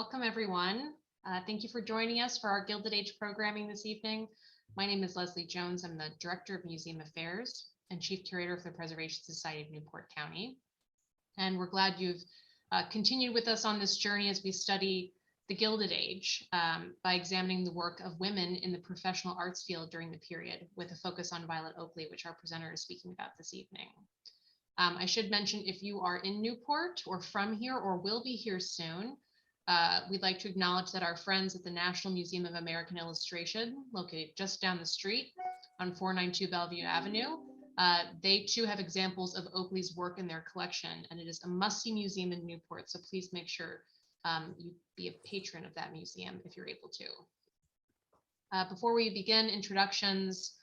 Welcome, everyone. Thank you for joining us for our Gilded Age programming this evening. My name is Leslie Jones. I'm the Director of Museum Affairs and Chief Curator for the Preservation Society of Newport County. And we're glad you've continued with us on this journey as we study the Gilded Age by examining the work of women in the professional arts field during the period, with a focus on Violet Oakley, which our presenter is speaking about this evening. I should mention, if you are in Newport or from here or will be here soon, we'd like to acknowledge that our friends at the National Museum of American Illustration, located just down the street on 492 Bellevue Avenue, they too have examples of Oakley's work in their collection, and it is a must-see museum in Newport, so please make sure you be a patron of that museum if you're able to. Before we begin introductions,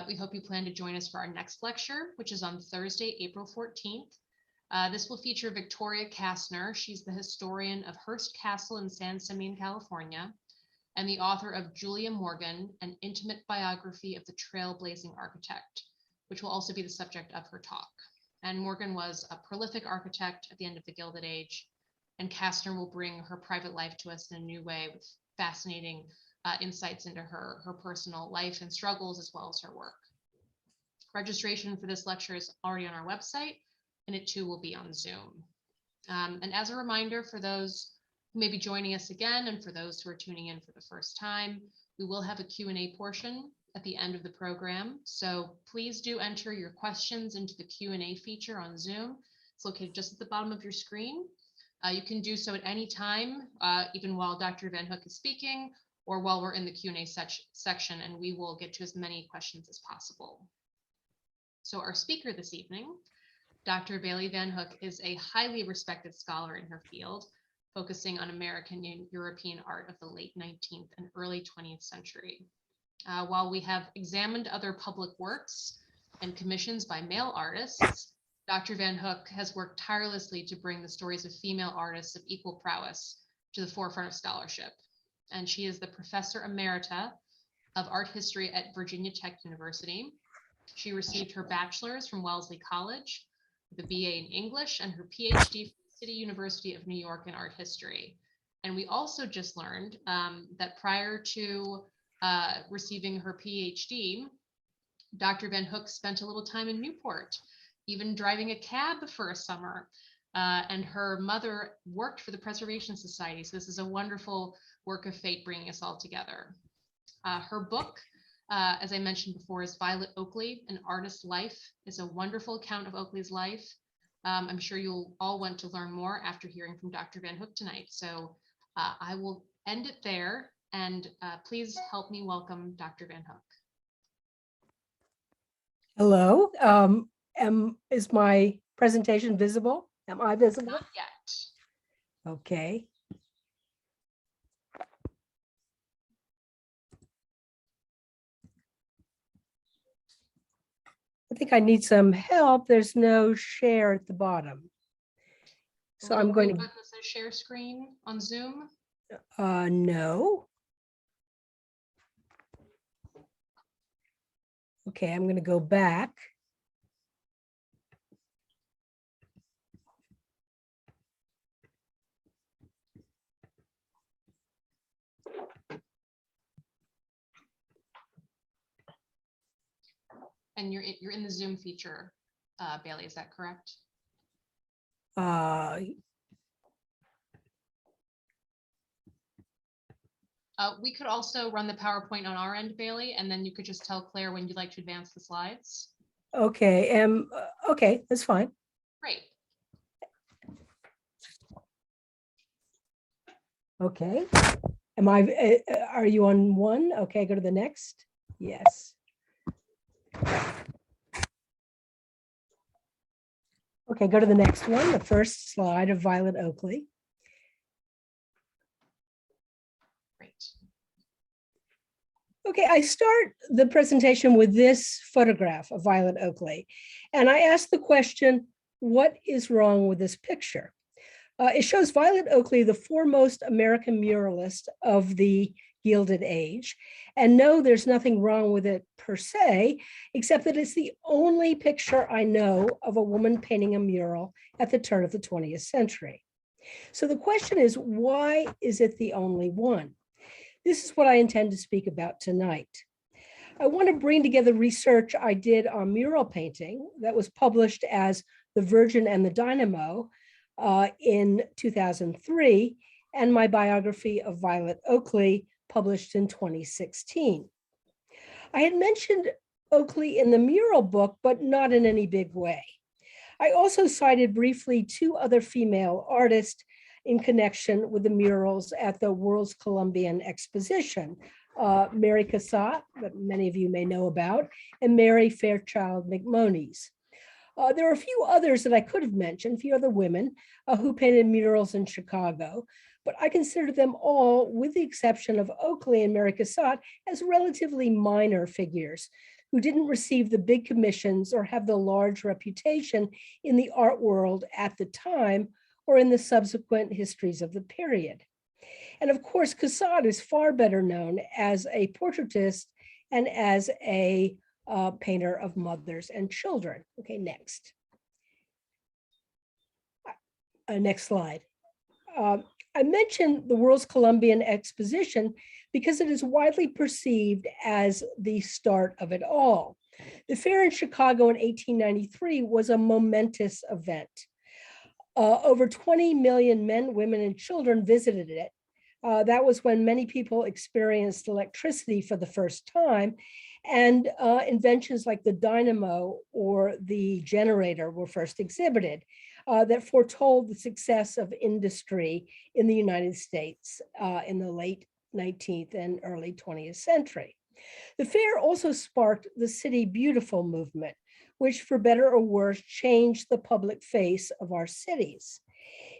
we hope you plan to join us for our next lecture, which is on Thursday, April 14th. This will feature Victoria Kastner. She's the historian of Hearst Castle in San Simeon, California, and the author of Julia Morgan, an intimate biography of the trailblazing architect, which will also be the subject of her talk. And Morgan was a prolific architect at the end of the Gilded Age, and Kastner will bring her private life to us in a new way with fascinating insights into her personal life and struggles, as well as her work. Registration for this lecture is already on our website, and it too will be on Zoom. And as a reminder for those who may be joining us again, and for those who are tuning in for the first time, we will have a Q&A portion at the end of the program. So please do enter your questions into the Q&A feature on Zoom. It's located just at the bottom of your screen. You can do so at any time, even while Dr. Van Hook is speaking, or while we're in the Q&A section, and we will get to as many questions as possible. So our speaker this evening, Dr. Bailey Van Hook, is a highly respected scholar in her field, focusing on American and European art of the late 19th and early 20th century. While we have examined other public works and commissions by male artists, Dr. Van Hook has worked tirelessly to bring the stories of female artists of equal prowess to the forefront of scholarship. And she is the Professor Emerita of Art History at Virginia Tech University. She received her bachelor's from Wellesley College, the BA in English, and her PhD from the City University of New York in art history. And we also just learned that prior to receiving her PhD, Dr. Van Hook spent a little time in Newport, even driving a cab for a summer. And her mother worked for the Preservation Society. So this is a wonderful work of fate bringing us all together. Her book, as I mentioned before, is Violet Oakley, An Artist's Life. It's a wonderful account of Oakley's life. I'm sure you'll all want to learn more after hearing from Dr. Van Hook tonight. So I will end it there, and please help me welcome Dr. Van Hook. Hello. Is my presentation visible? Am I visible? Not yet. Okay. I think I need some help. There's no share at the bottom. So I'm going to button that says share screen on Zoom. No. Okay, I'm going to go back. And you're in the Zoom feature, Bailey, is that correct? We could also run the PowerPoint on our end, Bailey, and then you could just tell Claire when you'd like to advance the slides. Okay, okay, that's fine. Great. Okay. Are you on one? Okay, go to the next. Yes. Okay, go to the next one, the first slide of Violet Oakley. Great. Okay, I start the presentation with this photograph of Violet Oakley, and I ask the question, what is wrong with this picture? It shows Violet Oakley, the foremost American muralist of the Gilded Age. And no, there's nothing wrong with it per se, except that it's the only picture I know of a woman painting a mural at the turn of the 20th century. So the question is, why is it the only one? This is what I intend to speak about tonight. I want to bring together research I did on mural painting that was published as The Virgin and the Dynamo in 2003, and my biography of Violet Oakley, published in 2016. I had mentioned Oakley in the mural book, but not in any big way. I also cited briefly two other female artists in connection with the murals at the World's Colombian Exposition, Mary Cassatt, that many of you may know about, and Mary Fairchild McMonnies. There are a few others that I could have mentioned, a few other women who painted murals in Chicago, but I consider them all, with the exception of Oakley and Mary Cassatt, as relatively minor figures who didn't receive the big commissions or have the large reputation in the art world at the time or in the subsequent histories of the period. And of course, Cassatt is far better known as a portraitist and as a painter of mothers and children. Okay, next. Next slide. I mentioned the World's Colombian Exposition because it is widely perceived as the start of it all. The fair in Chicago in 1893 was a momentous event. Over 20 million men, women, and children visited it. That was when many people experienced electricity for the first time, and inventions like the dynamo or the generator were first exhibited that foretold the success of industry in the United States in the late 19th and early 20th century. The fair also sparked the City Beautiful movement, which for better or worse changed the public face of our cities.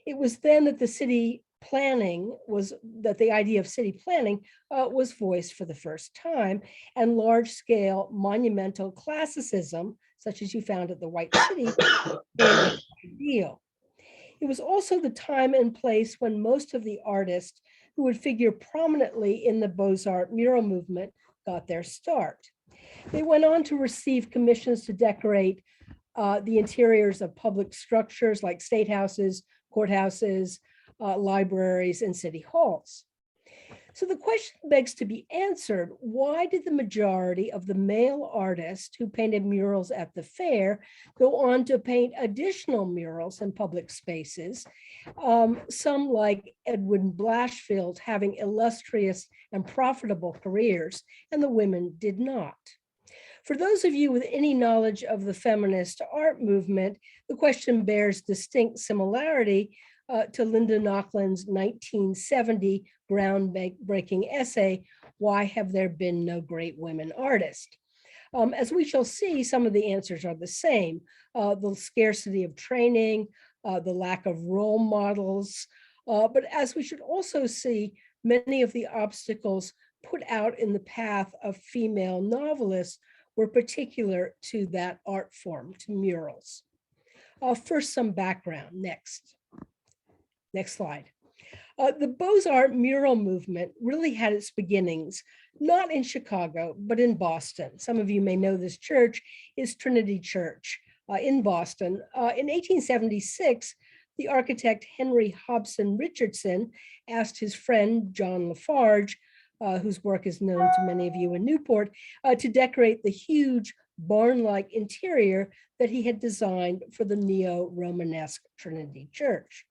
It was then that the idea of city planning was voiced for the first time, and large-scale monumental classicism, such as you found at the White City, became ideal. It was also the time and place when most of the artists who would figure prominently in the Beaux-Arts mural movement got their start. They went on to receive commissions to decorate the interiors of public structures like state houses, courthouses, libraries, and city halls. So the question begs to be answered: why did the majority of the male artists who painted murals at the fair go on to paint additional murals in public spaces, some like Edwin Blashfield having illustrious and profitable careers, and the women did not? For those of you with any knowledge of the feminist art movement, the question bears distinct similarity to Linda Knocklen's 1970 groundbreaking essay, Why Have There Been No Great Women Artists? As we shall see, some of the answers are the same. The scarcity of training, the lack of role models, but as we should also see, many of the obstacles put out in the path of female novelists were particular to that art form, to murals. First, some background. Next slide. The Beaux-Arts mural movement really had its beginnings not in Chicago, but in Boston. Some of you may know this church is Trinity Church in Boston. In 1876, the architect Henry Hobson Richardson asked his friend John Lafarge, whose work is known to many of you in Newport, to decorate the huge barn-like interior that he had designed for the neo-Romanesque Trinity Church.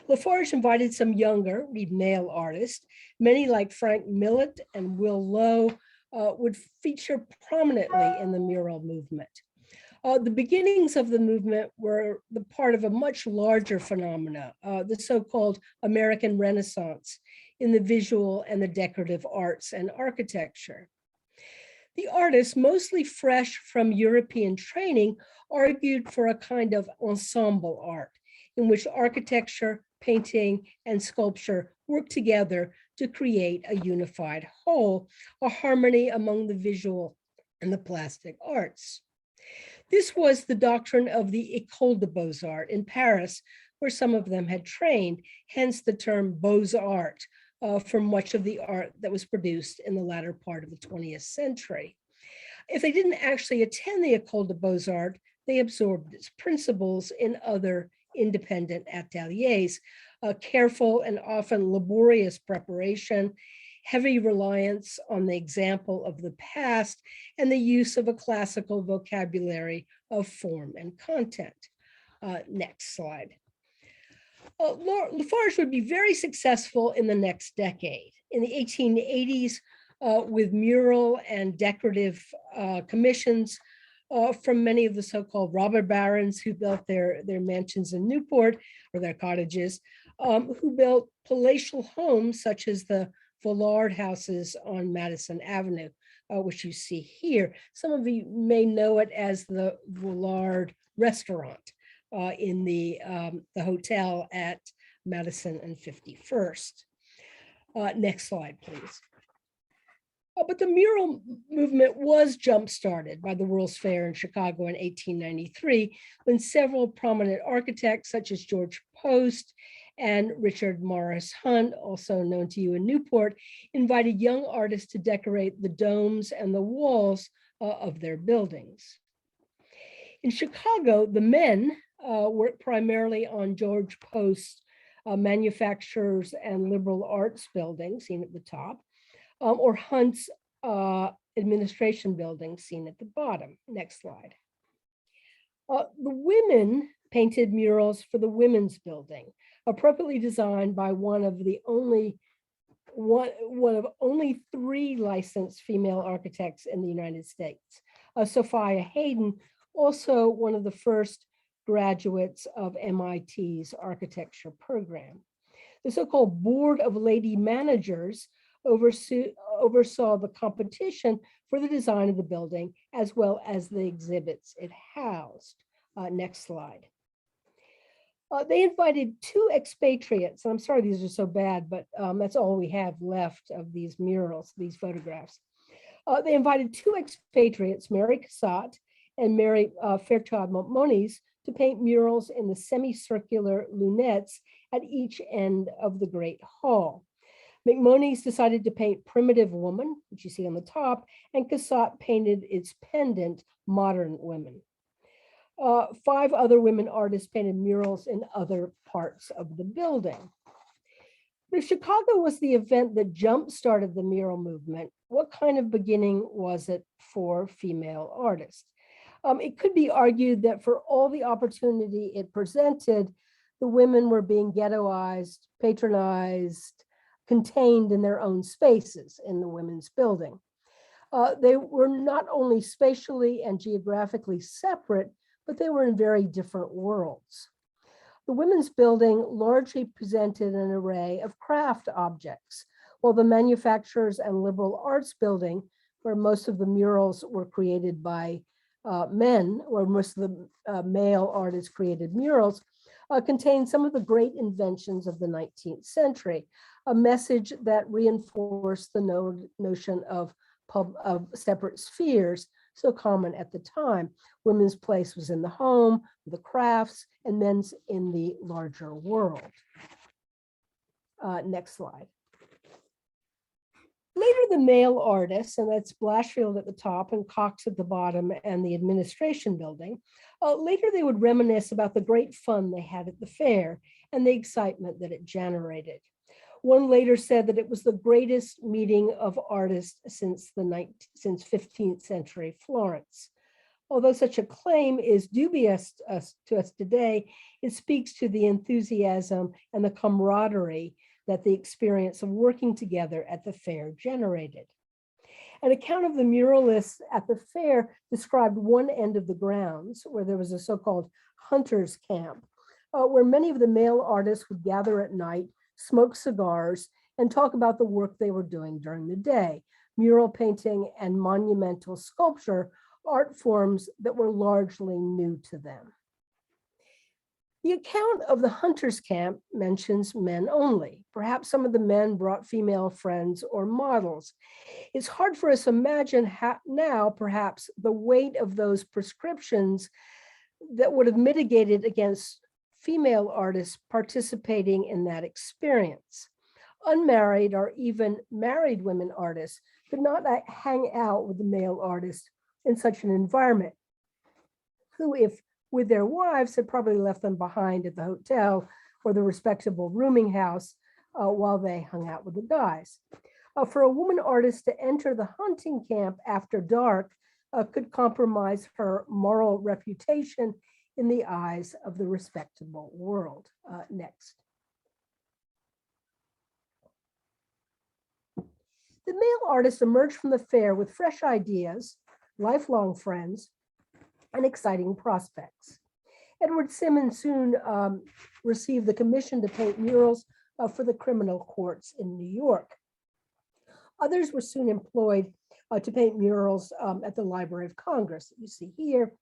Lafarge invited some younger, male artists. Many like Frank Millet and Will Lowe would feature prominently in the mural movement. The beginnings of the movement were the part of a much larger phenomena, the so-called American Renaissance in the visual and the decorative arts and architecture. The artists, mostly fresh from European training, argued for a kind of ensemble art in which architecture, painting, and sculpture work together to create a unified whole, a harmony among the visual and the plastic arts. This was the doctrine of the École des Beaux-Arts in Paris, where some of them had trained, hence the term Beaux-Arts for much of the art that was produced in the latter part of the 20th century. If they didn't actually attend the École des Beaux-Arts, they absorbed its principles in other independent ateliers, careful and often laborious preparation, heavy reliance on the example of the past, and the use of a classical vocabulary of form and content. Next slide. Lafarge would be very successful in the next decade. In the 1880s, with mural and decorative commissions from many of the so-called robber barons who built their mansions in Newport, or their cottages, who built palatial homes such as the Villard houses on Madison Avenue, which you see here. Some of you may know it as the Villard restaurant in the hotel at Madison and 51st. Next slide, please. But the mural movement was jump-started by the World's Fair in Chicago in 1893, when several prominent architects such as George Post and Richard Morris Hunt, also known to you in Newport, invited young artists to decorate the domes and the walls of their buildings. In Chicago, the men worked primarily on George Post's manufacturers and liberal arts building, seen at the top, or Hunt's administration building, seen at the bottom. Next slide. The women painted murals for the women's building, appropriately designed by one of only 3 licensed female architects in the United States. Sophia Hayden, also one of the first graduates of MIT's architecture program. The so-called Board of Lady Managers oversaw the competition for the design of the building, as well as the exhibits it housed. Next slide. They invited 2 expatriates, and I'm sorry these are so bad, but that's all we have left of these murals, these photographs. They invited 2 expatriates, Mary Cassatt and Mary Fairchild Moniz, to paint murals in the semicircular lunettes at each end of the Great Hall. McMoniz decided to paint Primitive Woman, which you see on the top, and Cassatt painted its pendant, Modern Women. 5 other women artists painted murals in other parts of the building. If Chicago was the event that jump-started the mural movement, what kind of beginning was it for female artists? It could be argued that for all the opportunity it presented, the women were being ghettoized, patronized, contained in their own spaces in the women's building. They were not only spatially and geographically separate, but they were in very different worlds. The women's building largely presented an array of craft objects, while the manufacturers and liberal arts building, where most of the murals were created by men, or most of the male artists created murals, contained some of the great inventions of the 19th century, a message that reinforced the notion of separate spheres so common at the time. Women's place was in the home, the crafts, and men's in the larger world. Next slide. Later, the male artists, and that's Blashfield at the top and Cox at the bottom and the administration building, later they would reminisce about the great fun they had at the fair and the excitement that it generated. One later said that it was the greatest meeting of artists since 15th century Florence. Although such a claim is dubious to us today, it speaks to the enthusiasm and the camaraderie that the experience of working together at the fair generated. An account of the muralists at the fair described one end of the grounds where there was a so-called hunter's camp, where many of the male artists would gather at night, smoke cigars, and talk about the work they were doing during the day. Mural painting and monumental sculpture, art forms that were largely new to them. The account of the hunter's camp mentions men only. Perhaps some of the men brought female friends or models. It's hard for us to imagine now, perhaps, the weight of those prescriptions that would have mitigated against female artists participating in that experience. Unmarried or even married women artists could not hang out with the male artists in such an environment, who, if with their wives, had probably left them behind at the hotel or the respectable rooming house while they hung out with the guys. For a woman artist to enter the hunting camp after dark could compromise her moral reputation in the eyes of the respectable world. Next. The male artist emerged from the fair with fresh ideas, lifelong friends, and exciting prospects. Edward Simmons soon received the commission to paint murals for the criminal courts in New York. Others were soon employed to paint murals at the Library of Congress that you see here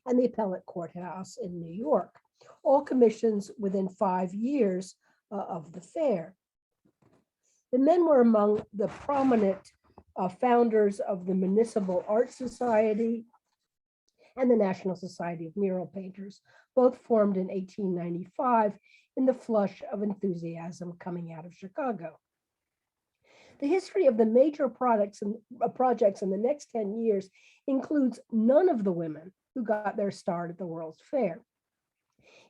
and the appellate courthouse in New York, all commissions within 5 years of the fair. The men were among the prominent founders of the Municipal Art Society and the National Society of Mural Painters, both formed in 1895 in the flush of enthusiasm coming out of Chicago. The history of the major projects in the next 10 years includes none of the women who got their start at the World's Fair.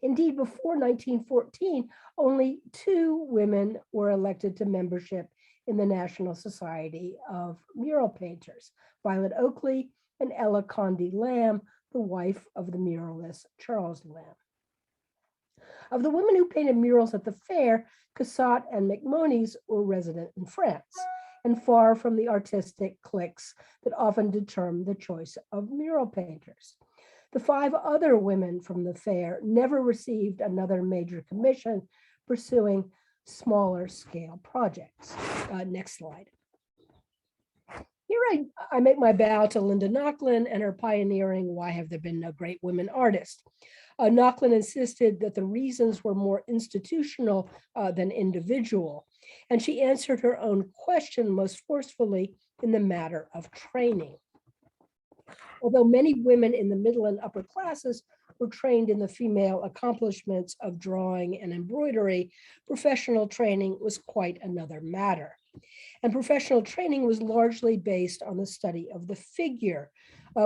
Indeed, before 1914, only 2 women were elected to membership in the National Society of Mural Painters, Violet Oakley and Ella Condé Lamb, the wife of the muralist Charles Lamb. Of the women who painted murals at the fair, Cassatt and McMonnies were resident in France and far from the artistic cliques that often determine the choice of mural painters. The 5 other women from the fair never received another major commission, pursuing smaller scale projects. Next slide. Here I make my bow to Linda Knocklen and her pioneering "Why Have There Been No Great Women Artists?" Knocklen insisted that the reasons were more institutional than individual, and she answered her own question most forcefully in the matter of training. Although many women in the middle and upper classes were trained in the female accomplishments of drawing and embroidery, professional training was quite another matter. And professional training was largely based on the study of the figure,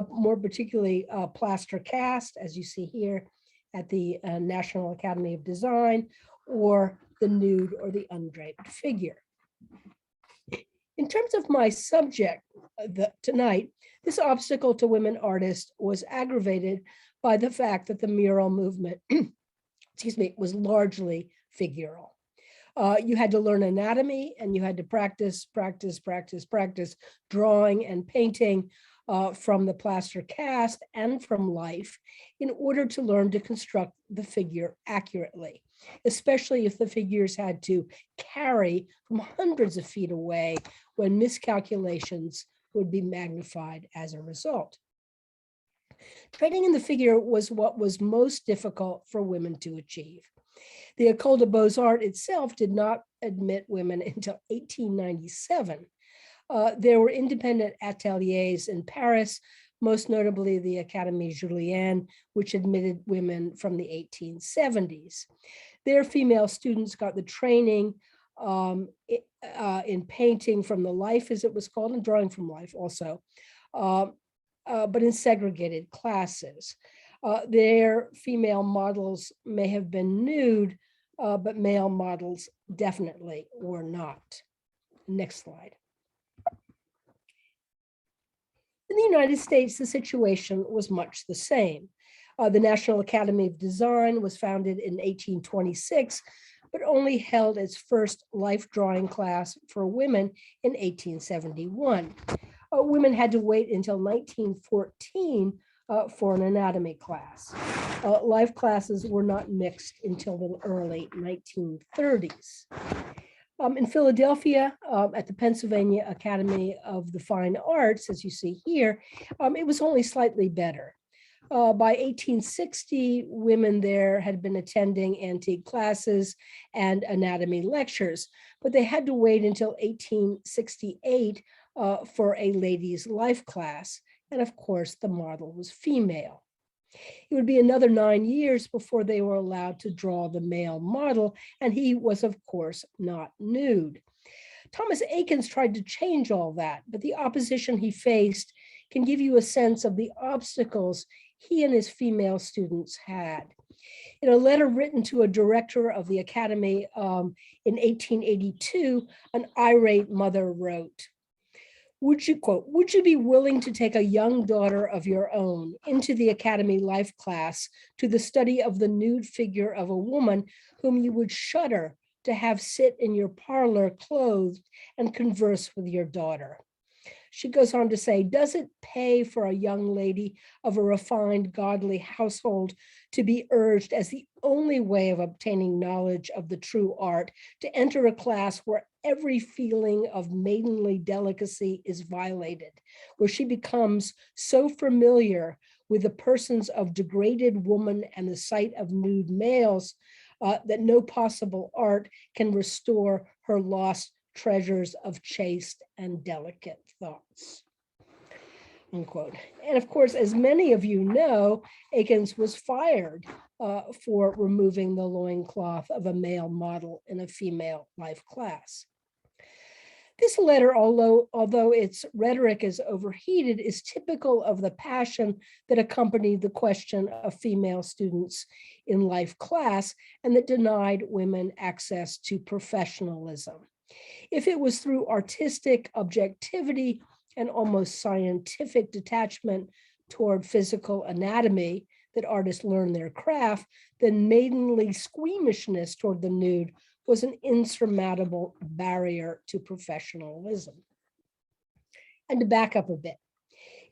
more particularly plaster cast, as you see here at the National Academy of Design, or the nude or the undraped figure. In terms of my subject tonight, this obstacle to women artists was aggravated by the fact that the mural movement, was largely figural. You had to learn anatomy, and you had to practice drawing and painting from the plaster cast and from life in order to learn to construct the figure accurately, especially if the figures had to carry from hundreds of feet away when miscalculations would be magnified as a result. Training in the figure was what was most difficult for women to achieve. The École des Beaux-Arts itself did not admit women until 1897. There were independent ateliers in Paris, most notably the Académie Julienne, which admitted women from the 1870s. Their female students got the training in painting from the life, as it was called, and drawing from life also, but in segregated classes. Their female models may have been nude, but male models definitely were not. Next slide. In the United States, the situation was much the same. The National Academy of Design was founded in 1826, but only held its first life drawing class for women in 1871. Women had to wait until 1914 for an anatomy class. Life classes were not mixed until the early 1930s. In Philadelphia, at the Pennsylvania Academy of the Fine Arts, as you see here, it was only slightly better. By 1860, women there had been attending antique classes and anatomy lectures, but they had to wait until 1868 for a ladies' life class. And of course, the model was female. It would be another 9 years before they were allowed to draw the male model, and he was, of course, not nude. Thomas Eakins tried to change all that, but the opposition he faced can give you a sense of the obstacles he and his female students had. In a letter written to a director of the Academy in 1882, an irate mother wrote, would you be willing to take a young daughter of your own into the Academy life class to the study of the nude figure of a woman whom you would shudder to have sit in your parlor clothed and converse with your daughter? She goes on to say, does it pay for a young lady of a refined, godly household to be urged as the only way of obtaining knowledge of the true art to enter a class where every feeling of maidenly delicacy is violated, where she becomes so familiar with the persons of degraded woman and the sight of nude males that no possible art can restore her lost treasures of chaste and delicate thoughts, unquote. And of course, as many of you know, Akins was fired for removing the loincloth of a male model in a female life class. This letter, although its rhetoric is overheated, is typical of the passion that accompanied the question of female students in life class and that denied women access to professionalism. If it was through artistic objectivity and almost scientific detachment toward physical anatomy that artists learned their craft, then maidenly squeamishness toward the nude was an insurmountable barrier to professionalism. And to back up a bit,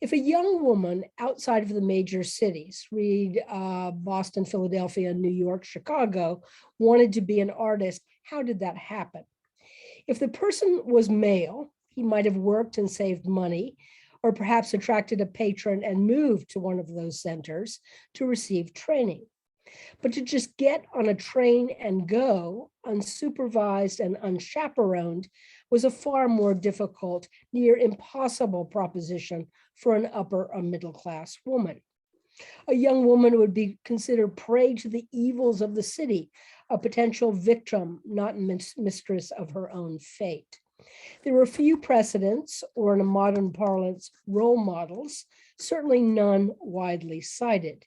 if a young woman outside of the major cities, read Boston, Philadelphia, New York, Chicago, wanted to be an artist, how did that happen? If the person was male, he might have worked and saved money, or perhaps attracted a patron and moved to one of those centers to receive training. But to just get on a train and go, unsupervised and unchaperoned, was a far more difficult, near impossible proposition for an upper or middle class woman. A young woman would be considered prey to the evils of the city, a potential victim, not mistress of her own fate. There were few precedents, or in a modern parlance, role models, certainly none widely cited.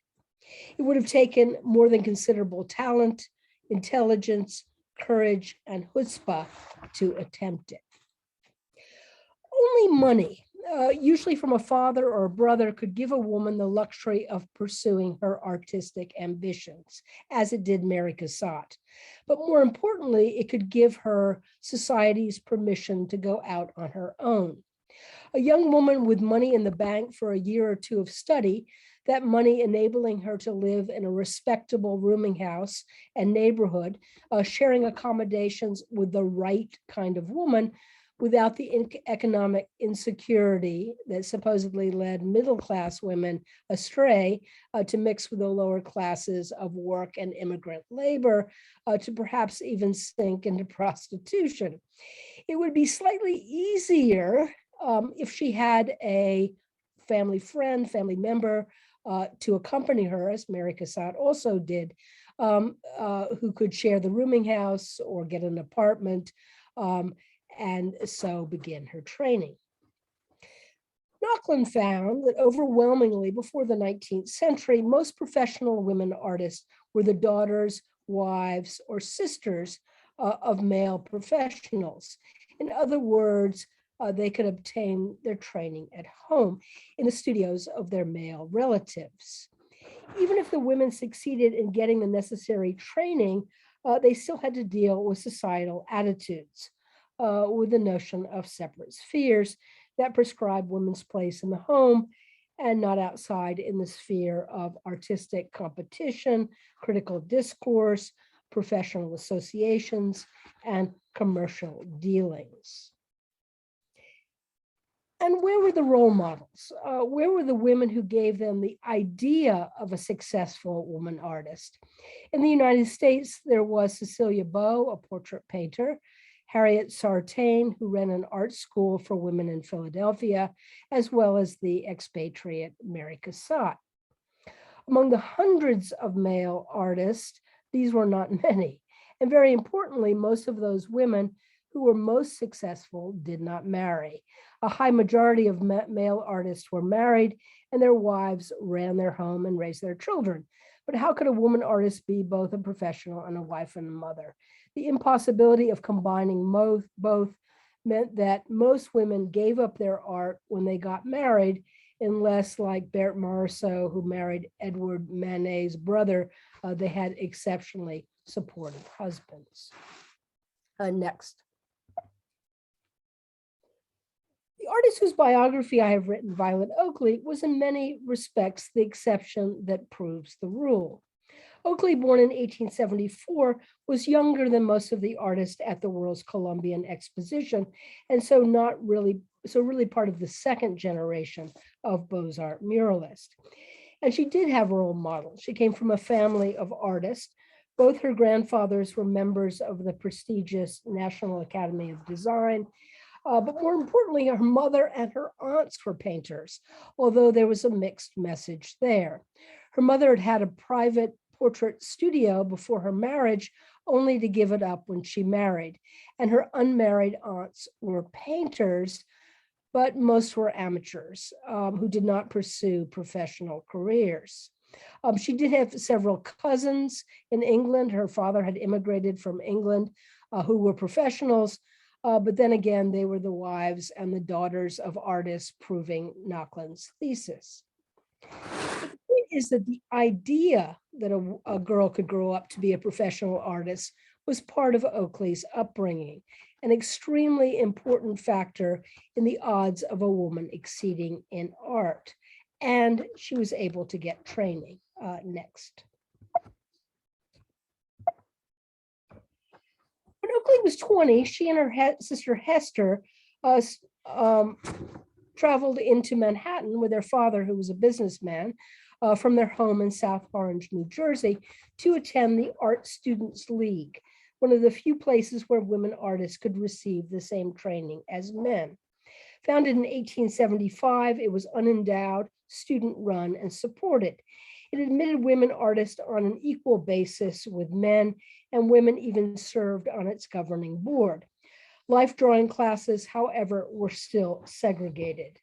It would have taken more than considerable talent, intelligence, courage, and chutzpah to attempt it. Only money, usually from a father or a brother, could give a woman the luxury of pursuing her artistic ambitions, as it did Mary Cassatt. But more importantly, it could give her society's permission to go out on her own. A young woman with money in the bank for a year or two of study, that money enabling her to live in a respectable rooming house and neighborhood, sharing accommodations with the right kind of woman, without the economic insecurity that supposedly led middle-class women astray to mix with the lower classes of work and immigrant labor, to perhaps even sink into prostitution. It would be slightly easier if she had a family friend, family member to accompany her, as Mary Cassatt also did, who could share the rooming house or get an apartment, and so begin her training. Knocklen found that overwhelmingly before the 19th century, most professional women artists were the daughters, wives, or sisters of male professionals. In other words, they could obtain their training at home in the studios of their male relatives. Even if the women succeeded in getting the necessary training, they still had to deal with societal attitudes, with the notion of separate spheres that prescribe women's place in the home and not outside in the sphere of artistic competition, critical discourse, professional associations, and commercial dealings. And where were the role models? Where were the women who gave them the idea of a successful woman artist? In the United States, there was Cecilia Beaux, a portrait painter, Harriet Sartain, who ran an art school for women in Philadelphia, as well as the expatriate Mary Cassatt. Among the hundreds of male artists, these were not many. And very importantly, most of those women who were most successful did not marry. A high majority of male artists were married, and their wives ran their home and raised their children. But how could a woman artist be both a professional and a wife and a mother? The impossibility of combining both meant that most women gave up their art when they got married, unless, like Berthe Morisot, who married Edward Manet's brother, they had exceptionally supportive husbands. Next. The artist whose biography I have written, Violet Oakley, was in many respects the exception that proves the rule. Oakley, born in 1874, was younger than most of the artists at the world's Colombian Exposition, and so really part of the second generation of Beaux-Arts muralists. And she did have role models. She came from a family of artists. Both her grandfathers were members of the prestigious National Academy of Design, but more importantly, her mother and her aunts were painters, although there was a mixed message there. Her mother had had a private portrait studio before her marriage, only to give it up when she married. And her unmarried aunts were painters, but most were amateurs who did not pursue professional careers. She did have several cousins in England. Her father had immigrated from England who were professionals, but then again, they were the wives and the daughters of artists, proving Knocklen's thesis. The point is that the idea that a girl could grow up to be a professional artist was part of Oakley's upbringing, an extremely important factor in the odds of a woman exceeding in art. And she was able to get training. Next. When Oakley was 20, she and her sister Hester traveled into Manhattan with their father, who was a businessman, from their home in South Orange, New Jersey, to attend the Art Students League, one of the few places where women artists could receive the same training as men. Founded in 1875, it was unendowed, student-run, and supported. It admitted women artists on an equal basis with men, and women even served on its governing board. Life drawing classes, however, were still segregated.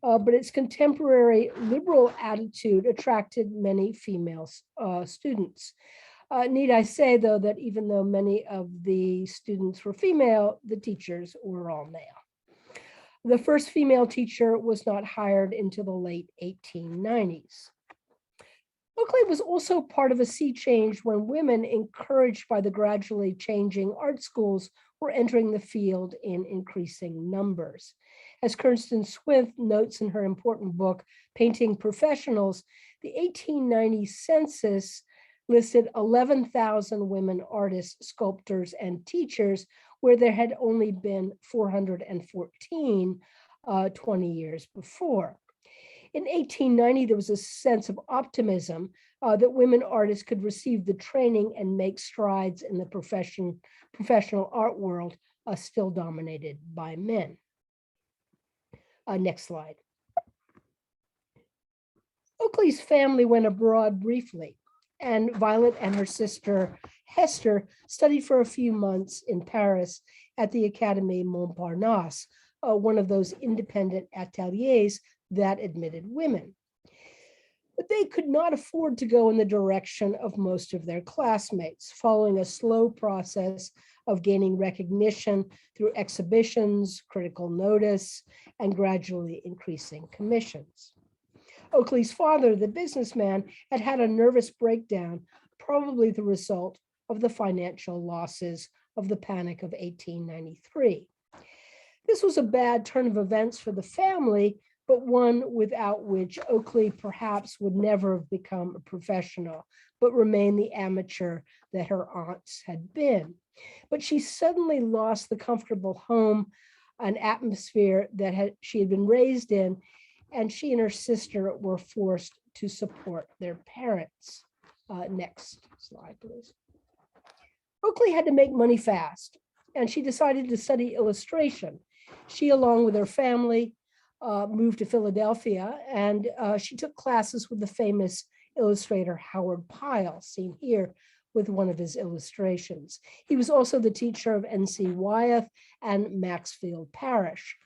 But its contemporary liberal attitude attracted many female students. Need I say, though, that even though many of the students were female, the teachers were all male. The first female teacher was not hired until the late 1890s. Oakley was also part of a sea change when women, encouraged by the gradually changing art schools, were entering the field in increasing numbers. As Kirsten Swift notes in her important book, Painting Professionals, the 1890 census listed 11,000 women artists, sculptors, and teachers, where there had only been 414 20 years before. In 1890, there was a sense of optimism that women artists could receive the training and make strides in the professional art world, still dominated by men. Next slide. Oakley's family went abroad briefly, and Violet and her sister Hester studied for a few months in Paris at the Académie Montparnasse, one of those independent ateliers that admitted women. But they could not afford to go in the direction of most of their classmates, following a slow process of gaining recognition through exhibitions, critical notice, and gradually increasing commissions. Oakley's father, the businessman, had had a nervous breakdown, probably the result of the financial losses of the Panic of 1893. This was a bad turn of events for the family, but one without which Oakley perhaps would never have become a professional, but remain the amateur that her aunts had been. But she suddenly lost the comfortable home, an atmosphere that she had been raised in, and she and her sister were forced to support their parents. Next slide, please. Oakley had to make money fast, and she decided to study illustration. She, along with her family, moved to Philadelphia, and she took classes with the famous illustrator Howard Pyle, seen here with one of his illustrations. He was also the teacher of N.C. Wyeth and Maxfield Parrish.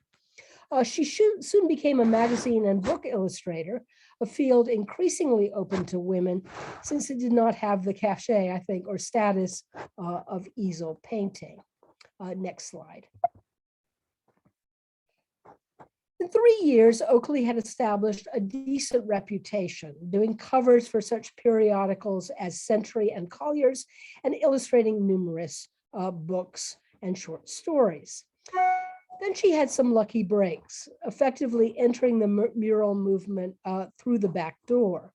She soon became a magazine and book illustrator, a field increasingly open to women since it did not have the cachet, I think, or status of easel painting. Next slide. In 3 years, Oakley had established a decent reputation, doing covers for such periodicals as Century and Collier's and illustrating numerous books and short stories. Then she had some lucky breaks, effectively entering the mural movement through the back door.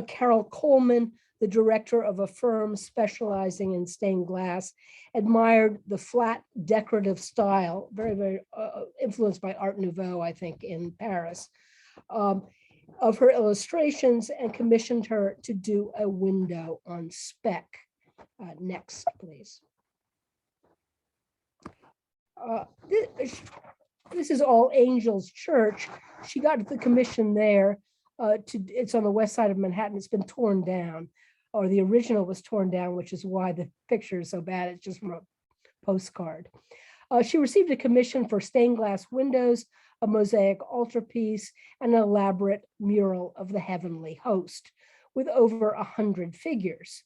Carol Coleman, the director of a firm specializing in stained glass, admired the flat decorative style, very, very influenced by Art Nouveau, I think, in Paris, of her illustrations and commissioned her to do a window on spec. Next, please. This is All Angels Church. She got the commission there. It's on the west side of Manhattan. It's been torn down, or the original was torn down, which is why the picture is so bad. It's just from a postcard. She received a commission for stained glass windows, a mosaic altarpiece, and an elaborate mural of the heavenly host with over 100 figures.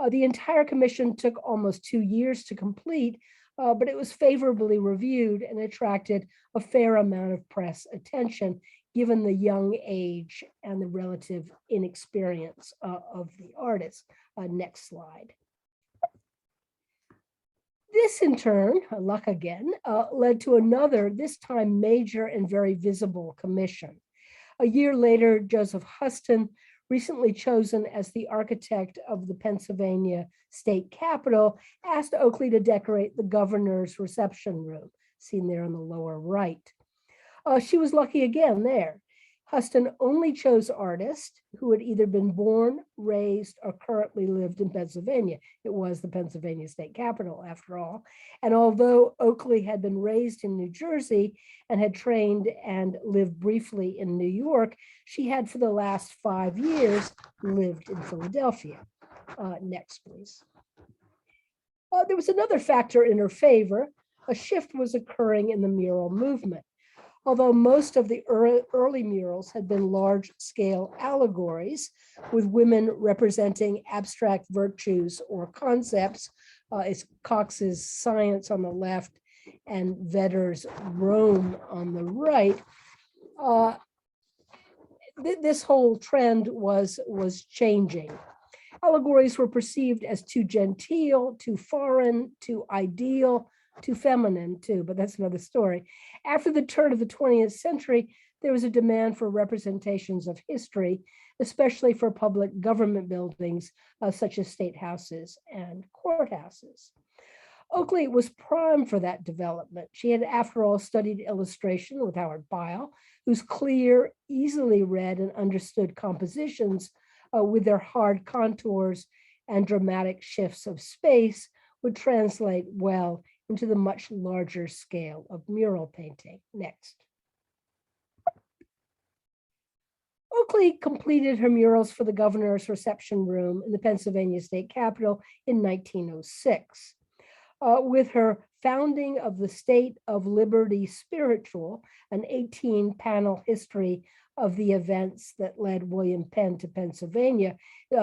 The entire commission took almost 2 years to complete, but it was favorably reviewed and attracted a fair amount of press attention, given the young age and the relative inexperience of the artist. Next slide. This, in turn, luck again, led to another, this time major and very visible commission. A year later, Joseph Huston, recently chosen as the architect of the Pennsylvania state capitol, asked Oakley to decorate the governor's reception room, seen there on the lower right. She was lucky again there. Huston only chose artists who had either been born, raised, or currently lived in Pennsylvania. It was the Pennsylvania state capitol, after all. And although Oakley had been raised in New Jersey and had trained and lived briefly in New York, she had for the last 5 years lived in Philadelphia. Next, please. There was another factor in her favor. A shift was occurring in the mural movement. Although most of the early murals had been large-scale allegories with women representing abstract virtues or concepts, it's Cox's Science on the left and Vedder's Rome on the right, this whole trend was changing. Allegories were perceived as too genteel, too foreign, too ideal, too feminine too, but that's another story. After the turn of the 20th century, there was a demand for representations of history, especially for public government buildings, such as state houses and courthouses. Oakley was primed for that development. She had, after all, studied illustration with Howard Pyle, whose clear, easily read and understood compositions with their hard contours and dramatic shifts of space would translate well into the much larger scale of mural painting. Next. Oakley completed her murals for the governor's reception room in the Pennsylvania state capitol in 1906. With her Founding of the State of Liberty Spiritual, an 18-panel history of the events that led William Penn to Pennsylvania,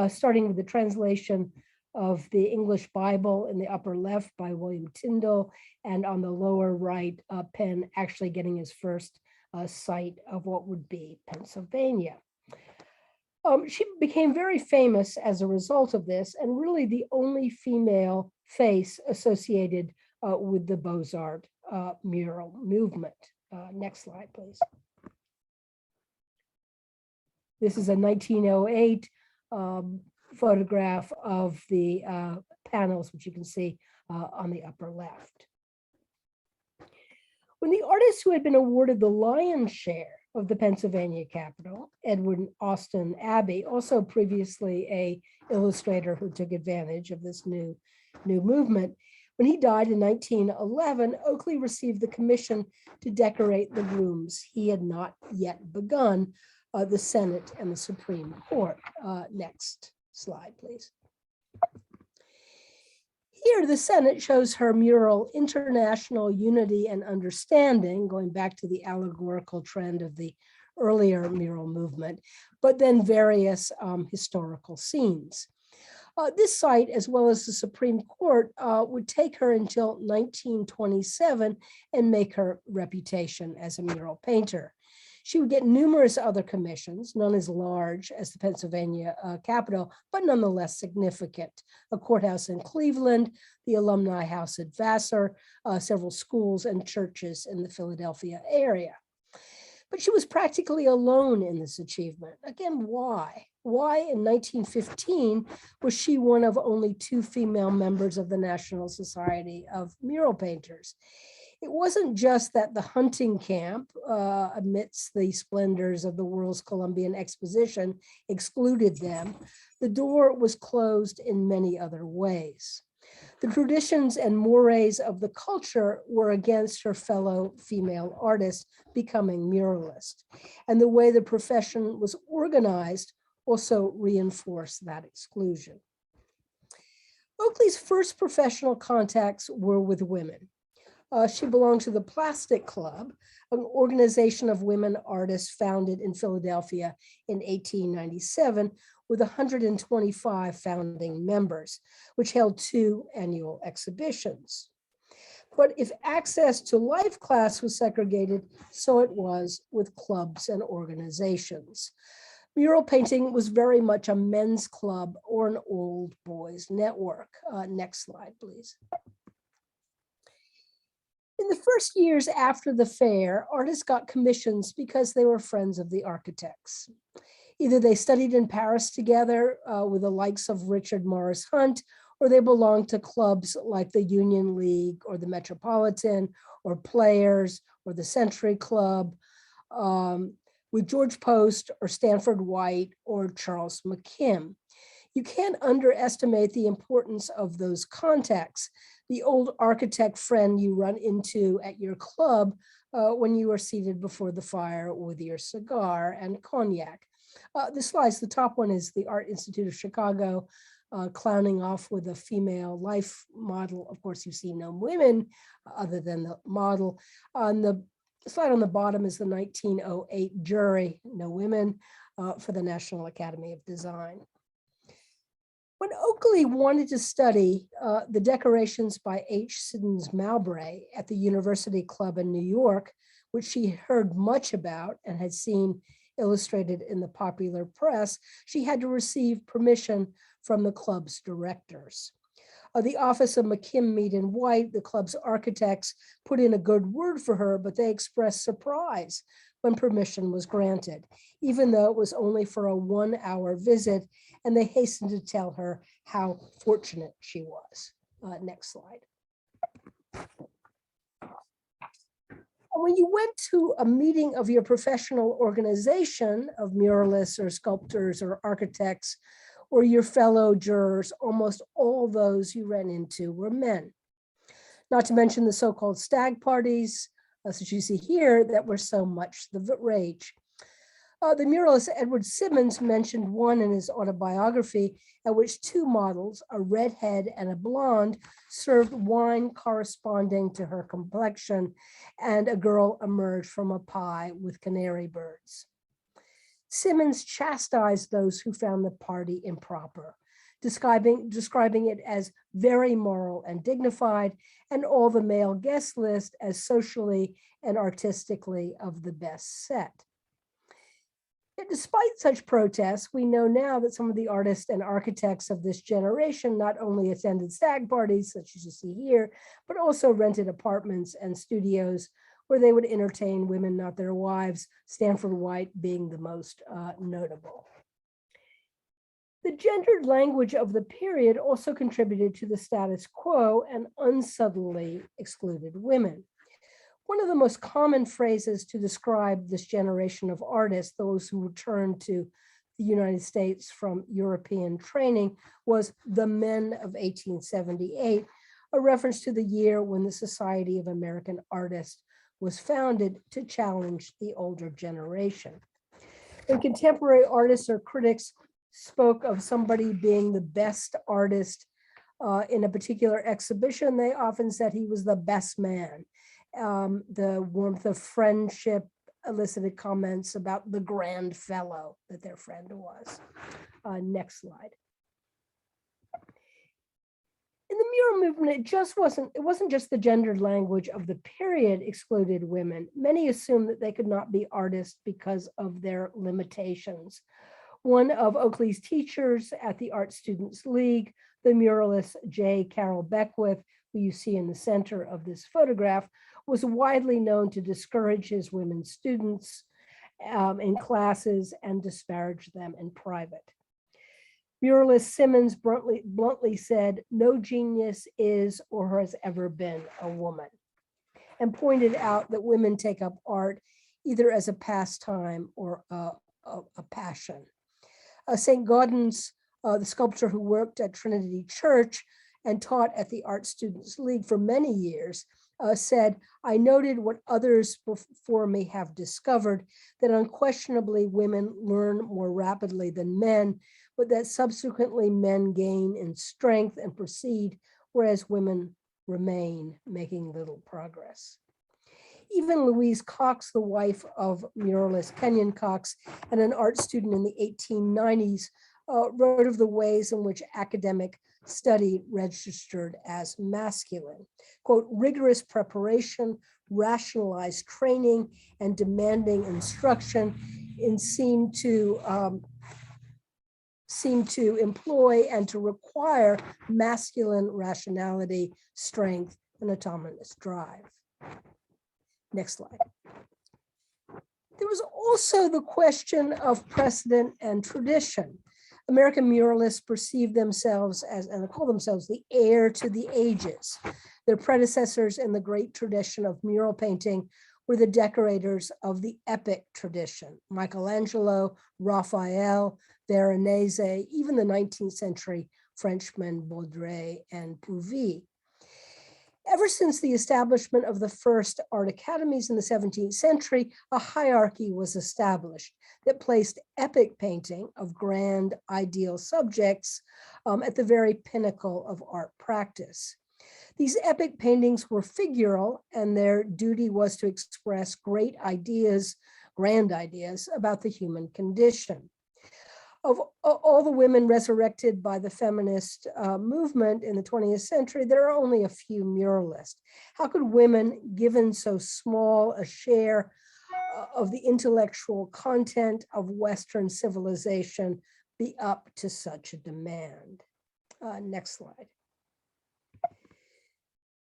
starting with the translation of the English Bible in the upper left by William Tyndall, and on the lower right, Penn actually getting his first sight of what would be Pennsylvania. She became very famous as a result of this, and really the only female face associated with the Beaux-Arts mural movement. Next slide, please. This is a 1908 photograph of the panels, which you can see on the upper left. When the artist who had been awarded the lion's share of the Pennsylvania Capitol, Edwin Austin Abbey, also previously a illustrator who took advantage of this new movement, when he died in 1911, Oakley received the commission to decorate the rooms he had not yet begun, the Senate and the Supreme Court. Next slide, please. He Here, the Senate shows her mural, International Unity and Understanding, going back to the allegorical trend of the earlier mural movement, but then various historical scenes. This site, as well as the Supreme Court, would take her until 1927 and make her reputation as a mural painter. She would get numerous other commissions, none as large as the Pennsylvania Capitol, but nonetheless significant. A courthouse in Cleveland, the Alumni House at Vassar, several schools and churches in the Philadelphia area. But she was practically alone in this achievement. Again, why? Why in 1915 was she one of only 2 female members of the National Society of Mural Painters? It wasn't just that the hunting camp, amidst the splendors of the world's Colombian Exposition, excluded them. The door was closed in many other ways. The traditions and mores of the culture were against her fellow female artists becoming muralists. And the way the profession was organized also reinforced that exclusion. Oakley's first professional contacts were with women. She belonged to the Plastic Club, an organization of women artists founded in Philadelphia in 1897 with 125 founding members, which held 2 annual exhibitions. But if access to life class was segregated, so it was with clubs and organizations. Mural painting was very much a men's club or an old boys network. Next slide, please. In the first years after the fair, artists got commissions because they were friends of the architects. Either they studied in Paris together with the likes of Richard Morris Hunt, or they belonged to clubs like the Union League or the Metropolitan or Players or the Century Club with George Post or Stanford White or Charles McKim. You can't underestimate the importance of those contacts. The old architect friend you run into at your club when you are seated before the fire with your cigar and cognac. The slides, the top one is the Art Institute of Chicago, clowning off with a female life model. Of course, you see no women other than the model. On the slide on the bottom is the 1908 jury, no women, for the National Academy of Design. When Oakley wanted to study the decorations by H. Siddons Mowbray at the University Club in New York, which she heard much about and had seen illustrated in the popular press, she had to receive permission from the club's directors. The office of McKim, Mead and White, the club's architects, put in a good word for her, but they expressed surprise when permission was granted, even though it was only for a 1-hour visit, and they hastened to tell her how fortunate she was. Next slide. When you went to a meeting of your professional organization of muralists or sculptors or architects or your fellow jurors, almost all those you ran into were men. Not to mention the so-called stag parties, as you see here, that were so much the rage. The muralist Edward Simmons mentioned one in his autobiography at which 2 models, a redhead and a blonde, served wine corresponding to her complexion, and a girl emerged from a pie with canary birds. Simmons chastised those who found the party improper, describing it as very moral and dignified, and all the male guest list as socially and artistically of the best set. Yet despite such protests, we know now that some of the artists and architects of this generation not only attended stag parties, such as you see here, but also rented apartments and studios where they would entertain women, not their wives, Stanford White being the most notable. The gendered language of the period also contributed to the status quo and unsubtly excluded women. One of the most common phrases to describe this generation of artists, those who returned to the United States from European training, was the men of 1878, a reference to the year when the Society of American Artists was founded to challenge the older generation. When contemporary artists or critics spoke of somebody being the best artist In a particular exhibition, they often said he was the best man. The warmth of friendship elicited comments about the grand fellow that their friend was. Next slide. In the mural movement, it wasn't just the gendered language of the period excluded women. Many assumed that they could not be artists because of their limitations. One of Oakley's teachers at the Art Students League, the muralist J. Carroll Beckwith, who you see in the center of this photograph, was widely known to discourage his women students in classes and disparage them in private. Muralist Simmons bluntly said, "No genius is or has ever been a woman," and pointed out that women take up art either as a pastime or a passion. St. Gaudens, the sculptor who worked at Trinity Church and taught at the Art Students League for many years, said, "I noted what others before me have discovered, that unquestionably women learn more rapidly than men, but that subsequently men gain in strength and proceed, whereas women remain, making little progress." Even Louise Cox, the wife of muralist Kenyon Cox and an art student in the 1890s, wrote of the ways in which academic study registered as masculine. Quote, "Rigorous preparation, rationalized training, and demanding instruction seem to employ and to require masculine rationality, strength, and autonomous drive." Next slide. There was also the question of precedent and tradition. American muralists perceive themselves as, and they call themselves, the heir to the ages. Their predecessors in the great tradition of mural painting were the decorators of the epic tradition: Michelangelo, Raphael, Veronese, even the 19th century Frenchmen Baudelaire and Puvis. Ever since the establishment of the first art academies in the 17th century, a hierarchy was established that placed epic painting of grand ideal subjects at the very pinnacle of art practice. These epic paintings were figural, and their duty was to express great ideas, grand ideas about the human condition. Of all the women resurrected by the feminist movement in the 20th century, there are only a few muralists. How could women, given so small a share of the intellectual content of Western civilization, be up to such a demand? Next slide.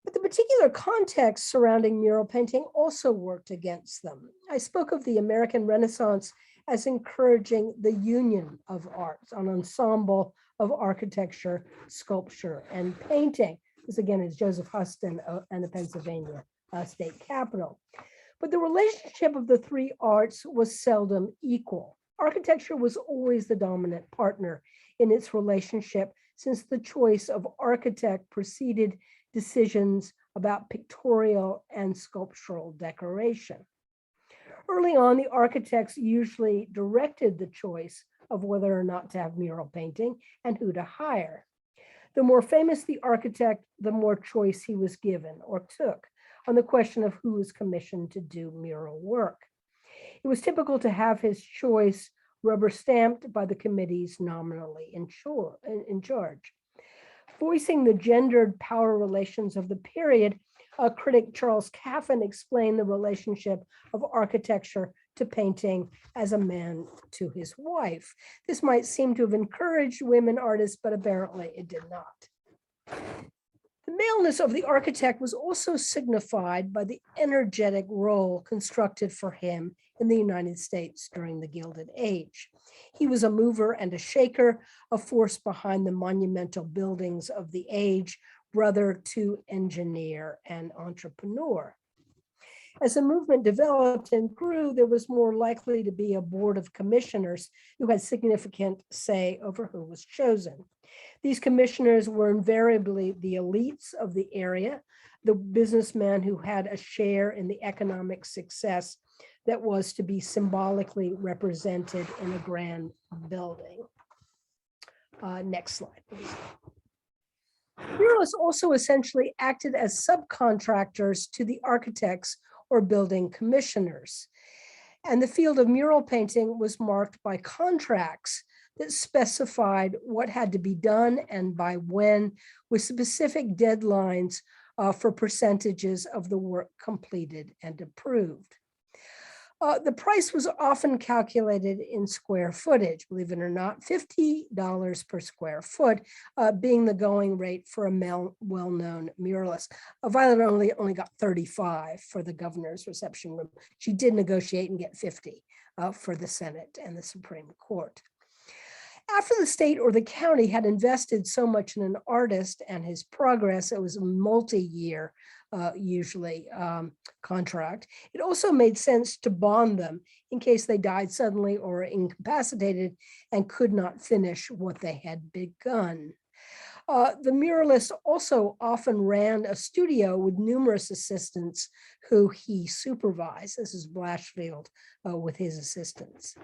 But the particular context surrounding mural painting also worked against them. I spoke of the American Renaissance as encouraging the union of arts, an ensemble of architecture, sculpture, and painting. This again is Joseph Huston and the Pennsylvania State Capitol. But the relationship of the three arts was seldom equal. Architecture was always the dominant partner in its relationship, since the choice of architect preceded decisions about pictorial and sculptural decoration. Early on, the architects usually directed the choice of whether or not to have mural painting and who to hire. The more famous the architect, the more choice he was given or took on the question of who was commissioned to do mural work. It was typical to have his choice rubber stamped by the committees nominally in charge. Voicing the gendered power relations of the period, critic Charles Caffin explained the relationship of architecture to painting as a man to his wife. This might seem to have encouraged women artists, but apparently it did not. The maleness of the architect was also signified by the energetic role constructed for him in the United States during the Gilded Age. He was a mover and a shaker, a force behind the monumental buildings of the age, brother to engineer and entrepreneur. As the movement developed and grew, there was more likely to be a board of commissioners who had significant say over who was chosen. These commissioners were invariably the elites of the area, the businessmen who had a share in the economic success that was to be symbolically represented in a grand building. Next slide, please. Muralists also essentially acted as subcontractors to the architects or building commissioners. And the field of mural painting was marked by contracts that specified what had to be done and by when, with specific deadlines for percentages of the work completed and approved. The price was often calculated in square footage, believe it or not, $50 per square foot being the going rate for a well-known muralist. Violet only got 35 for the governor's reception room. She did negotiate and get 50 for the Senate and the Supreme Court. After the state or the county had invested so much in an artist and his progress, it was a multi-year usually contract. It also made sense to bond them in case they died suddenly or incapacitated and could not finish what they had begun. The muralist also often ran a studio with numerous assistants who he supervised. This is Blashfield with his assistants.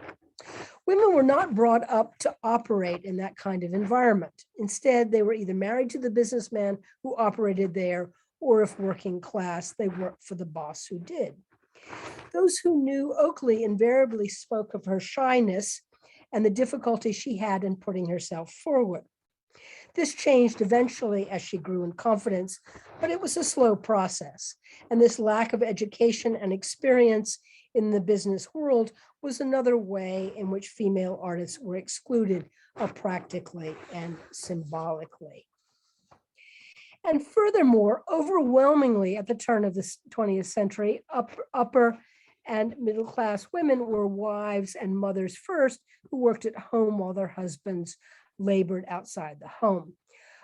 Women were not brought up to operate in that kind of environment. Instead, they were either married to the businessman who operated there, or if working class, they worked for the boss who did. Those who knew Oakley invariably spoke of her shyness and the difficulty she had in putting herself forward. This changed eventually as she grew in confidence, but it was a slow process. And this lack of education and experience in the business world was another way in which female artists were excluded practically and symbolically. And furthermore, overwhelmingly at the turn of the 20th century, upper and middle class women were wives and mothers first who worked at home while their husbands labored outside the home.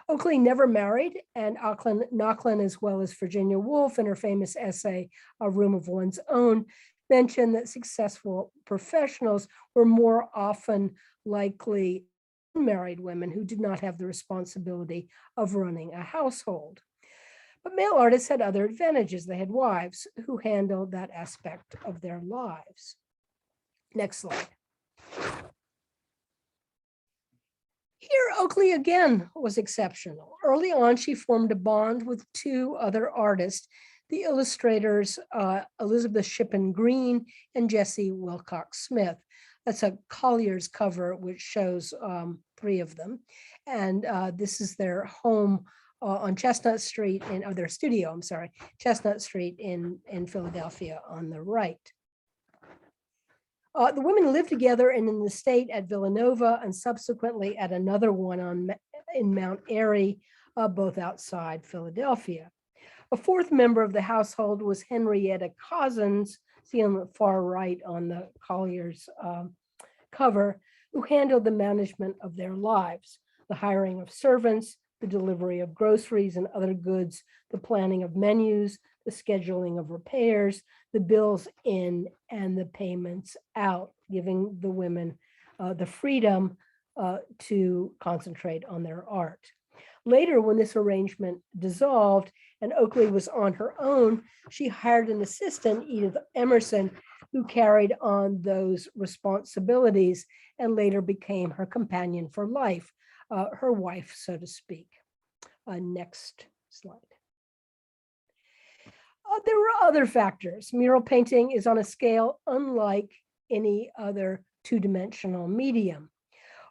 Oakley never married, and Knocklen, as well as Virginia Woolf in her famous essay, A Room of One's Own, mentioned that successful professionals were more often likely unmarried women who did not have the responsibility of running a household. But male artists had other advantages. They had wives who handled that aspect of their lives. Next slide. Here, Oakley again was exceptional. Early on, she formed a bond with two other artists, the illustrators Elizabeth Shippen Green and Jessie Wilcox Smith. That's a Collier's cover, which shows three of them. And this is their home on Chestnut Street, their studio, Chestnut Street in Philadelphia on the right. The women lived together in an estate at Villanova and subsequently at another one in Mount Airy, both outside Philadelphia. A fourth member of the household was Henrietta Cozzens, see on the far right on the Collier's cover, who handled the management of their lives, the hiring of servants, the delivery of groceries and other goods, the planning of menus, the scheduling of repairs, the bills in and the payments out, giving the women the freedom to concentrate on their art. Later, when this arrangement dissolved and Oakley was on her own, she hired an assistant, Edith Emerson, who carried on those responsibilities and later became her companion for life, her wife, so to speak. Next slide. There were other factors. Mural painting is on a scale unlike any other two-dimensional medium.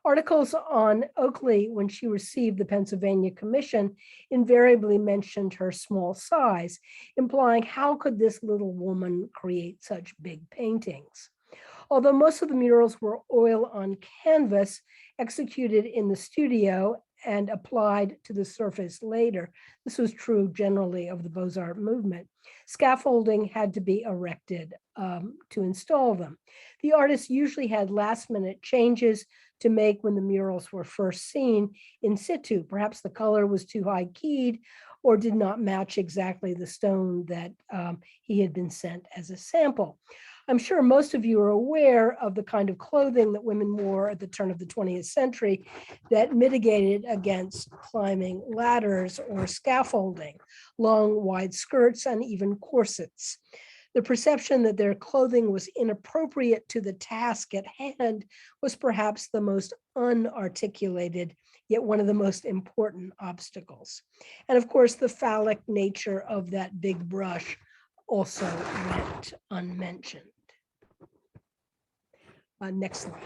Articles on Oakley when she received the Pennsylvania Commission invariably mentioned her small size, implying how could this little woman create such big paintings? Although most of the murals were oil on canvas, executed in the studio and applied to the surface later, this was true generally of the Beaux-Arts movement, scaffolding had to be erected to install them. The artists usually had last-minute changes to make when the murals were first seen in situ. Perhaps the color was too high-keyed or did not match exactly the stone that he had been sent as a sample. I'm sure most of you are aware of the kind of clothing that women wore at the turn of the 20th century that mitigated against climbing ladders or scaffolding, long, wide skirts, and even corsets. The perception that their clothing was inappropriate to the task at hand was perhaps the most unarticulated yet one of the most important obstacles. And of course, the phallic nature of that big brush also went unmentioned. Next slide.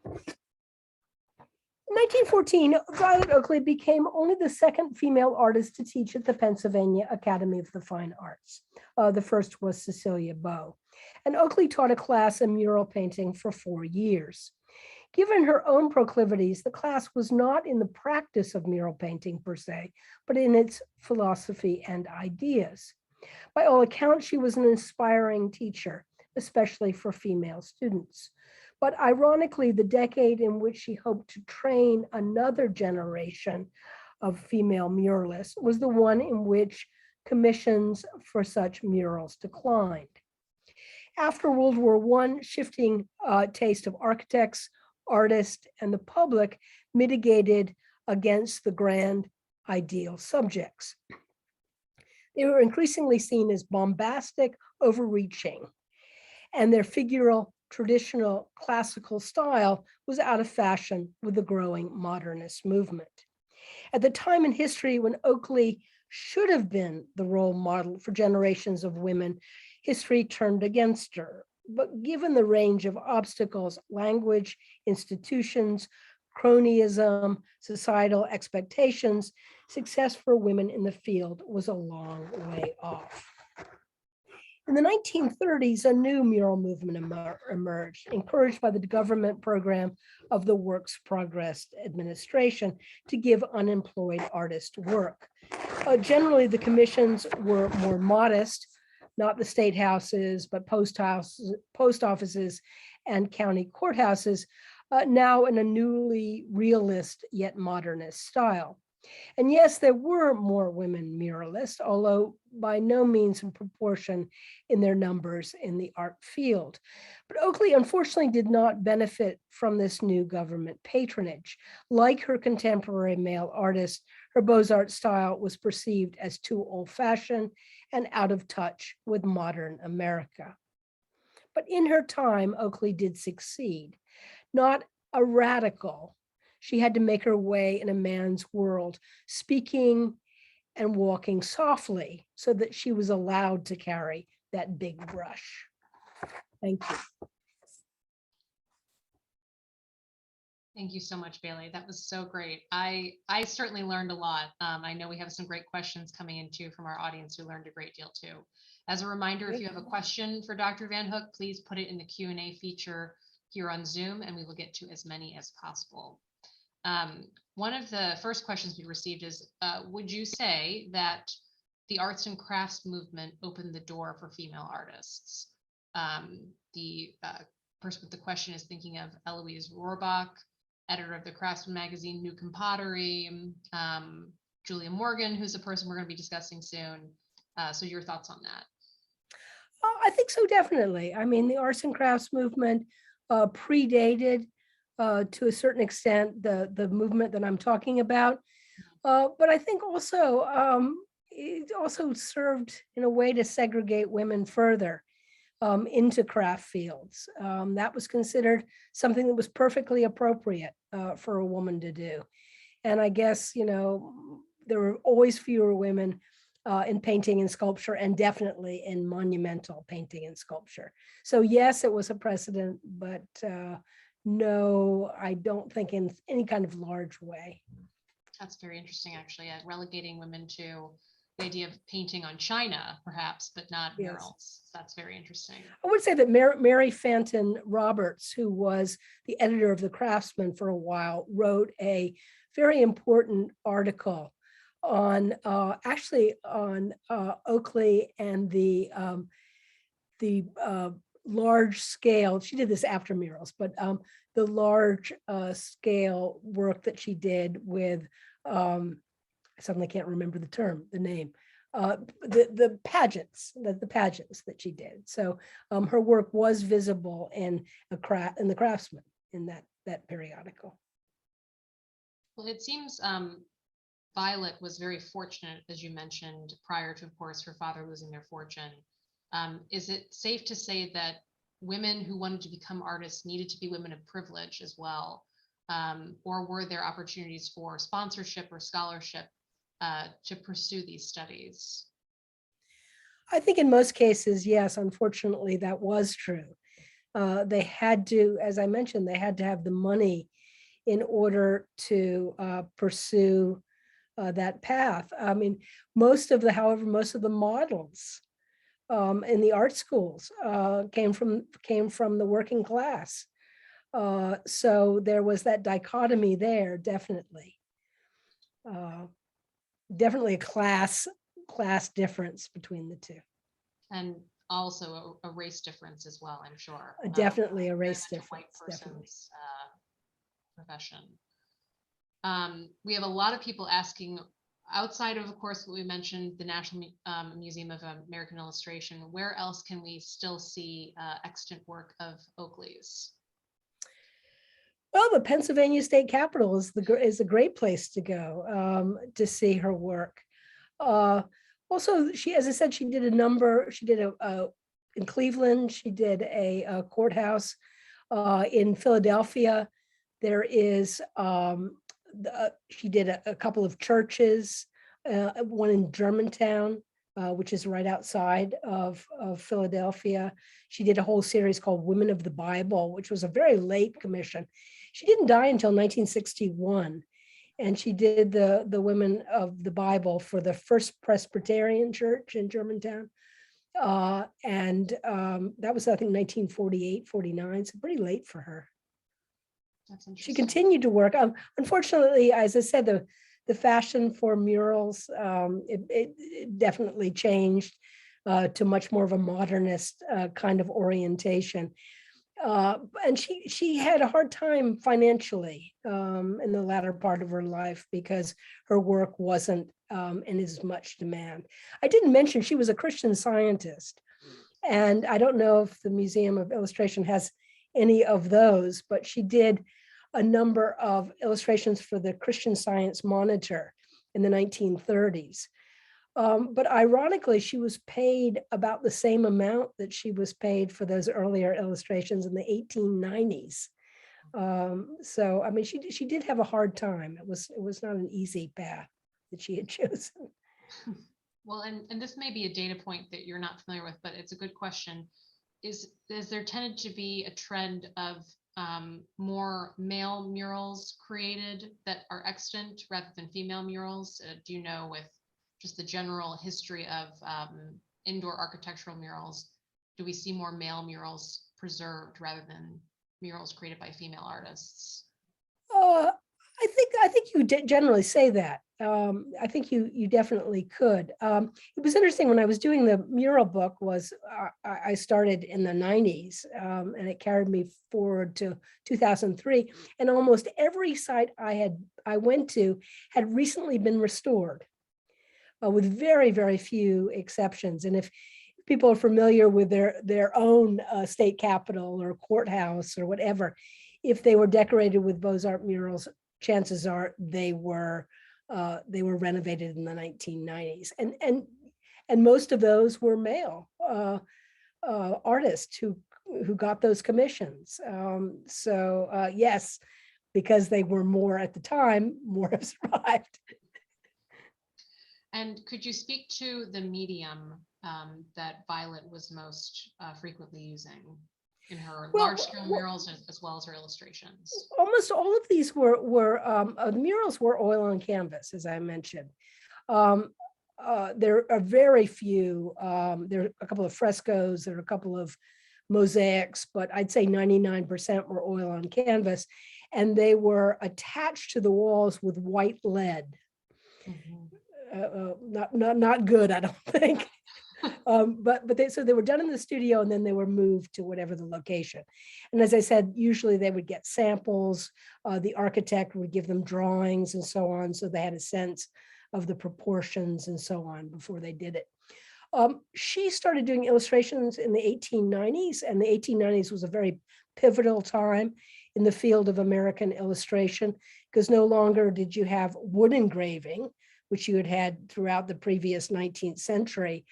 In 1914, Violet Oakley became only the second female artist to teach at the Pennsylvania Academy of the Fine Arts. The first was Cecilia Beau. And Oakley taught a class in mural painting for 4 years. Given her own proclivities, the class was not in the practice of mural painting per se, but in its philosophy and ideas. By all accounts, she was an inspiring teacher, especially for female students. But ironically, the decade in which she hoped to train another generation of female muralists was the one in which commissions for such murals declined. After World War I, shifting taste of architects, artists, and the public mitigated against the grand ideal subjects. They were increasingly seen as bombastic, overreaching, and their figural, traditional classical style was out of fashion with the growing modernist movement. At the time in history when Oakley should have been the role model for generations of women, history turned against her. But given the range of obstacles, language, institutions, cronyism, societal expectations, success for women in the field was a long way off. In the 1930s, a new mural movement emerged, encouraged by the government program of the Works Progress Administration to give unemployed artists work. Generally, the commissions were more modest, not the state houses, but post offices and county courthouses, now in a newly realist yet modernist style. And yes, there were more women muralists, although by no means in proportion in their numbers in the art field. But Oakley unfortunately did not benefit from this new government patronage. Like her contemporary male artists, her Beaux-Arts style was perceived as too old-fashioned and out of touch with modern America. But in her time, Oakley did succeed. Not a radical, she had to make her way in a man's world, speaking and walking softly so that she was allowed to carry that big brush. Thank you. Thank you so much, Bailey. That was so great. I certainly learned a lot. I know we have some great questions coming in too from our audience who learned a great deal too. As a reminder, if you have a question for Dr. Van Hook, please put it in the Q&A feature here on Zoom and we will get to as many as possible. One of the first questions we received is, would you say that the arts and crafts movement opened the door for female artists? The person with the question is thinking of Eloise Rohrbach, editor of the Craftsman magazine, New Compottery, Julia Morgan, who's a person we're going to be discussing soon. So your thoughts on that? I think so, definitely. I mean, the arts and crafts movement predated to a certain extent the movement that I'm talking about. But I think also it also served in a way to segregate women further into craft fields. That was considered something that was perfectly appropriate for a woman to do. And I guess, you know, there were always fewer women in painting and sculpture, and definitely in monumental painting and sculpture. So yes, it was a precedent, but no, I don't think in any kind of large way. That's very interesting, actually, relegating women to the idea of painting on china, perhaps, but not murals. Yes. That's very interesting. I would say that Mary Fenton Roberts, who was the editor of the Craftsman for a while, wrote a very important article on actually on Oakley and the large scale, she did this after murals, but the large scale work that she did with, I suddenly can't remember the name, the pageants that she did. So her work was visible in the Craftsman in that periodical. Well, it seems Violet was very fortunate, as you mentioned, prior to, of course, her father losing their fortune. Is it safe to say that women who wanted to become artists needed to be women of privilege as well? or were there opportunities for sponsorship or scholarship to pursue these studies? I think in most cases, yes, unfortunately, that was true. They had to, as I mentioned, they had to have the money in order to pursue that path. I mean, however, most of the models in the art schools came from the working class. So there was that dichotomy there, definitely. Definitely a class difference between the two. And also a race difference as well, I'm sure. Definitely a Very race much a white difference, definitely. person's profession. We have a lot of people asking, outside of course, what we mentioned, the National Museum of American Illustration, where else can we still see extant work of Oakley's? Well, the Pennsylvania State Capitol is a great place to go to see her work. Also, as I said, she did in Cleveland, she did a courthouse in Philadelphia. There is, she did a couple of churches, one in Germantown, which is right outside of Philadelphia. She did a whole series called Women of the Bible, which was a very late commission. She didn't die until 1961. And she did the Women of the Bible for the First Presbyterian Church in Germantown. And that was, I think, 1948, 49, so pretty late for her. That's interesting. She continued to work. Unfortunately, as I said, the fashion for murals, it definitely changed to much more of a modernist kind of orientation. And she had a hard time financially in the latter part of her life because her work wasn't in as much demand. I didn't mention she was a Christian Scientist, and I don't know if the Museum of Illustration has any of those, but she did a number of illustrations for the Christian Science Monitor in the 1930s. But ironically, she was paid about the same amount that she was paid for those earlier illustrations in the 1890s. So, I mean, she did have a hard time. It was not an easy path that she had chosen. Well, and this may be a data point that you're not familiar with, but it's a good question. Is there tended to be a trend of more male murals created that are extant rather than female murals? Do you know, with just the general history of indoor architectural murals, do we see more male murals preserved rather than murals created by female artists? I think you generally say that. I think you definitely could. It was interesting when I was doing the mural book. I started in the 90s, and it carried me forward to 2003. And almost every site I went to had recently been restored, with very, very few exceptions. And if people are familiar with their own state capitol or courthouse or whatever, if they were decorated with Beaux-Arts murals, chances are they were renovated in the 1990s, and most of those were male artists who got those commissions. So yes, because they were more at the time, more have survived. And could you speak to the medium that Violet was most frequently using in her large-scale murals as well as her illustrations? Almost all of these were the murals were oil on canvas, as I mentioned. There are very few. There are a couple of frescoes, there are a couple of mosaics, but I'd say 99% were oil on canvas, and they were attached to the walls with white lead. Mm-hmm. Not good, I don't think. But they were done in the studio, and then they were moved to whatever the location. And as I said, usually they would get samples. The architect would give them drawings and so on, so they had a sense of the proportions and so on before they did it. She started doing illustrations in the 1890s, and the 1890s was a very pivotal time in the field of American illustration, because no longer did you have wood engraving, which you had throughout the previous 19th century.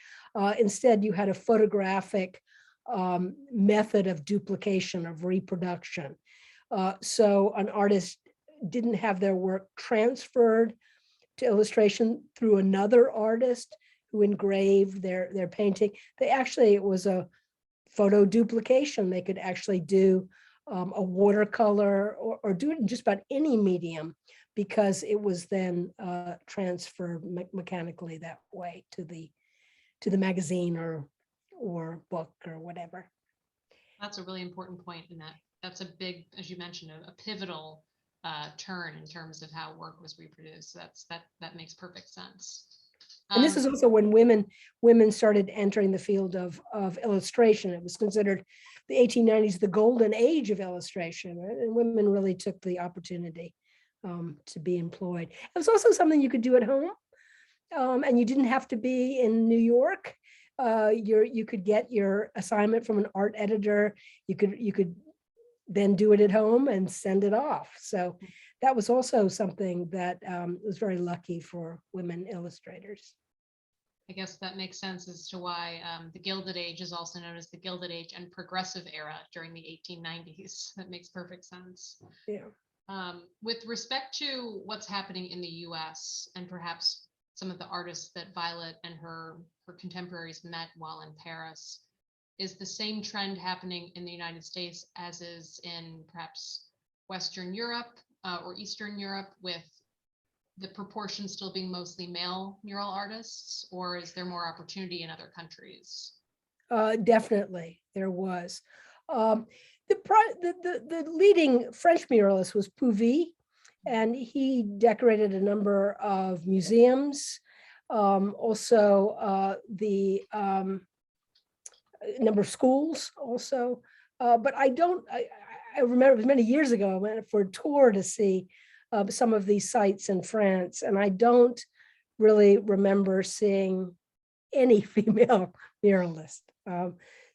Instead, you had a photographic method of duplication, of reproduction. So an artist didn't have their work transferred to illustration through another artist who engraved their painting. It was a photo duplication. They could actually do a watercolor or do it in just about any medium, because it was then transferred mechanically that way to the magazine or book or whatever. That's a really important point, in that that's a big, as you mentioned, a pivotal turn in terms of how work was reproduced. So that makes perfect sense. And this is also when women started entering the field of illustration. It was considered the 1890s, the golden age of illustration, right? And women really took the opportunity to be employed. It was also something you could do at home, and you didn't have to be in New York. You could get your assignment from an art editor. You could then do it at home and send it off. So that was also something that was very lucky for women illustrators. I guess that makes sense as to why the Gilded Age is also known as the Gilded Age and Progressive Era during the 1890s. That makes perfect sense. Yeah. With respect to what's happening in the US and perhaps some of the artists that Violet and her contemporaries met while in Paris, is the same trend happening in the United States as is in perhaps Western Europe or Eastern Europe, with the proportion still being mostly male mural artists, or is there more opportunity in other countries? Definitely, there was. The leading French muralist was Puvis, and he decorated a number of museums, also the number of schools also. But I remember it was many years ago, I went for a tour to see some of these sites in France, and I don't really remember seeing any female muralist.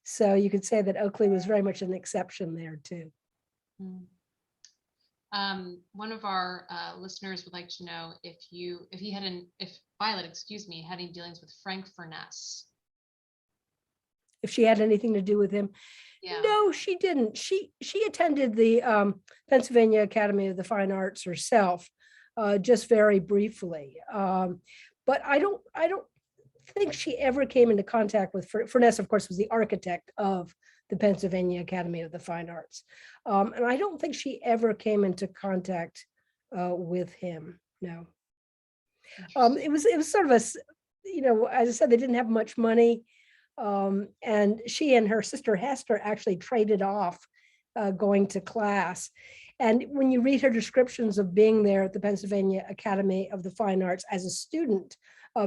So you could say that Oakley was very much an exception there too. One of our listeners would like to know if Violet, had any dealings with Frank Furness. If she had anything to do with him. Yeah. No, she didn't. She attended the Pennsylvania Academy of the Fine Arts herself, just very briefly. But I don't think she ever came into contact with Furness. Of course, was the architect of the Pennsylvania Academy of the Fine Arts, and I don't think she ever came into contact with him. No. It was sort of as I said, they didn't have much money. And she and her sister Hester actually traded off going to class. And when you read her descriptions of being there at the Pennsylvania Academy of the Fine Arts as a student,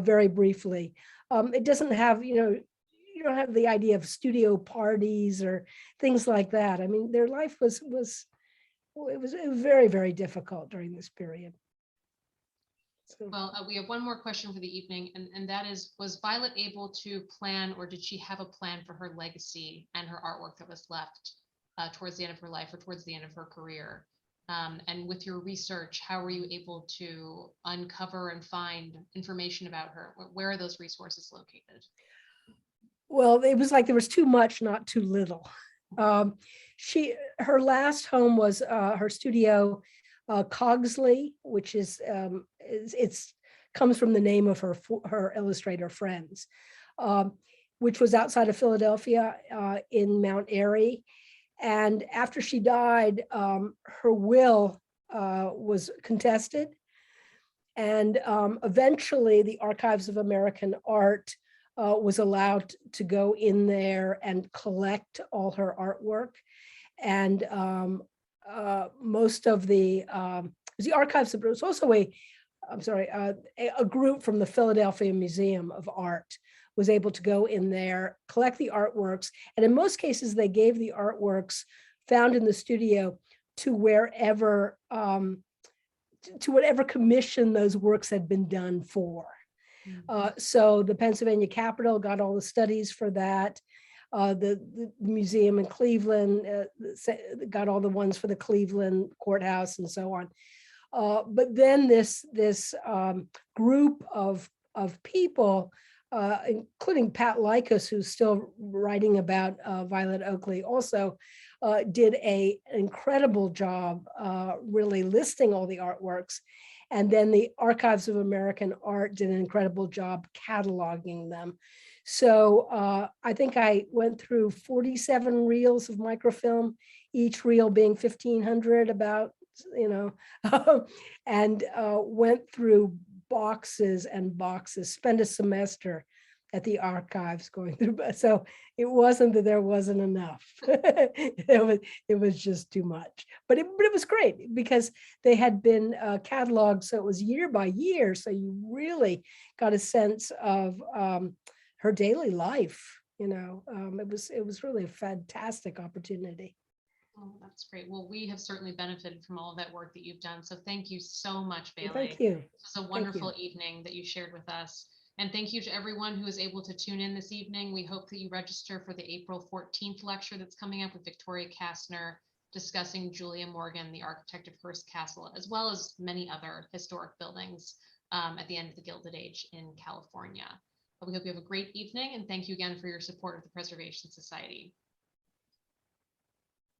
very briefly, it doesn't have, you don't have the idea of studio parties or things like that. I mean, their life was very, very difficult during this period. So. Well, we have one more question for the evening, and that is, was Violet able to plan, or did she have a plan for her legacy and her artwork that was left towards the end of her life or towards the end of her career? And with your research, how were you able to uncover and find information about her? Where are those resources located? Well, it was like there was too much, not too little. Her last home was her studio, Cogsley, which is it's comes from the name of her illustrator friends, which was outside of Philadelphia in Mount Airy. And after she died, her will was contested, and eventually the Archives of American Art was allowed to go in there and collect all her artwork. And most of the archives, but it was also a group from the Philadelphia Museum of Art was able to go in there, collect the artworks, and in most cases they gave the artworks found in the studio to whatever commission those works had been done for. So the Pennsylvania Capitol got all the studies for that. The museum in Cleveland got all the ones for the Cleveland courthouse and so on. But then this group of people including Pat Lycus, who's still writing about Violet Oakley, also did an incredible job really listing all the artworks. And then the Archives of American Art did an incredible job cataloging them. So I think I went through 47 reels of microfilm, each reel being 1,500 about, and went through boxes and boxes, spent a semester at the archives going through. So it wasn't that there wasn't enough. It was just too much. But it was great because they had been cataloged, so it was year by year. So you really got a sense of her daily life. It was really a fantastic opportunity. Oh, that's great. Well, we have certainly benefited from all of that work that you've done. So thank you so much, Well, Bailey. thank you. It was a wonderful evening that you shared with us. And thank you to everyone who was able to tune in this evening. We hope that you register for the April 14th lecture that's coming up with Victoria Kastner, discussing Julia Morgan, the architect of Hearst Castle, as well as many other historic buildings at the end of the Gilded Age in California. But we hope you have a great evening, and thank you again for your support of the Preservation Society.